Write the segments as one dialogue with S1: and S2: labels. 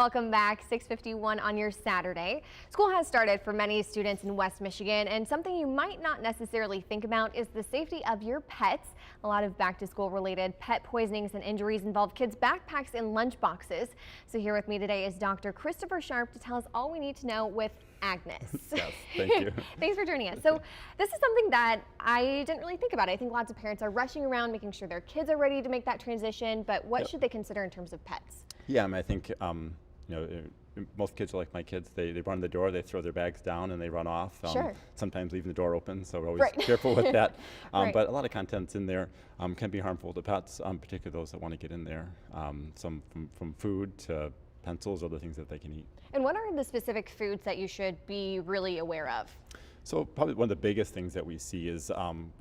S1: Welcome back, 6:51 on your Saturday. School has started for many students in West Michigan, and something you might not necessarily think about is the safety of your pets. A lot of back-to-school related pet poisonings and injuries involve kids' backpacks and lunchboxes. So here with me today is Dr. Christopher Sharp to tell us all we need to know with Agnes.
S2: Yes, thank you.
S1: Thanks for joining us. So this is something that I didn't really think about. I think lots of parents are rushing around making sure their kids are ready to make that transition, but what should they consider in terms of pets?
S2: Yeah, I think most kids are like my kids. They run the door, they throw their bags down, and they run off.
S1: Sure.
S2: Sometimes leaving the door open, so we're always careful with that.
S1: Right.
S2: But a lot of contents in there can be harmful to pets, particularly those that want to get in there. Some from food to pencils, other things that they can eat.
S1: And what are the specific foods that you should be really aware of?
S2: So probably one of the biggest things that we see is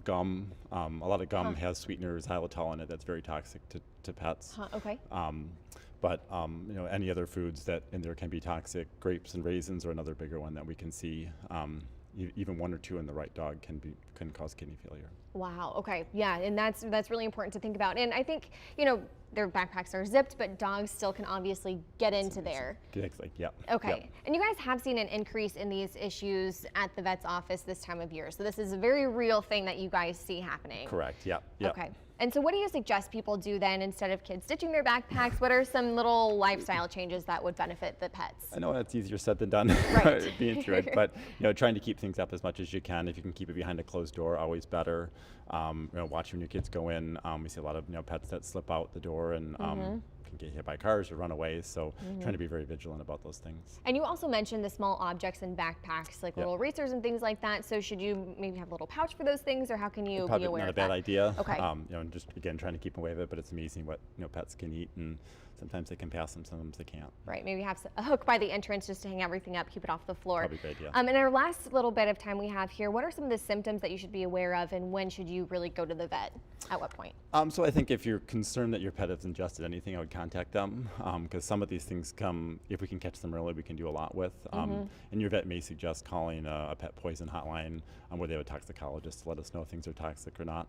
S2: gum. A lot of gum has sweeteners, xylitol in it that's very toxic to pets.
S1: Okay.
S2: But any other foods that in there can be toxic. Grapes and raisins are another bigger one that we can see. Even one or two in the right dog can cause kidney failure.
S1: Wow. Okay. Yeah, and that's really important to think about. And I think their backpacks are zipped, but dogs still can obviously get into there.
S2: Exactly. Yeah.
S1: Okay.
S2: Yep.
S1: And you guys have seen an increase in these issues at the vet's office this time of year. So this is a very real thing that you guys see happening.
S2: Correct. Yeah. Yep.
S1: Okay. And so what do you suggest people do then instead of kids stitching their backpacks? What are some little lifestyle changes that would benefit the pets?
S2: I know that's easier said than done,
S1: Right.
S2: being through it, but trying to keep things up as much as you can. If you can keep it behind a closed door, always better. Watch when your kids go in. We see a lot of pets that slip out the door and can get hit by cars or run away. So trying to be very vigilant about those things.
S1: And you also mentioned the small objects in backpacks, like little erasers and things like that. So should you maybe have a little pouch for those things, or how can you be aware of that?
S2: Probably not a bad idea.
S1: Okay.
S2: And just again trying to keep away with it, but it's amazing what pets can eat, and sometimes they can pass them, sometimes they can't.
S1: Right. Maybe have a hook by the entrance just to hang everything up, keep it off the floor.
S2: Probably a good idea.
S1: In our last little bit of time we have here, what are some of the symptoms that you should be aware of, and when should you really go to the vet? At what point?
S2: So I think if you're concerned that your pet has ingested anything, I would contact them, because some of these things come, if we can catch them early, we can do a lot with. And your vet may suggest calling a pet poison hotline where they have a toxicologist to let us know if things are toxic or not.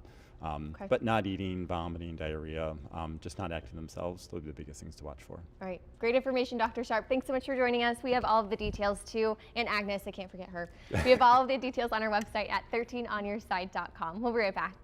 S2: But not eating, vomiting, diarrhea, just not acting themselves, those are the biggest things to watch for.
S1: All right. Great information, Dr. Sharp. Thanks so much for joining us. We have all of the details too. And Agnes, I can't forget her. We have all of the details on our website at 13onyourside.com. We'll be right back.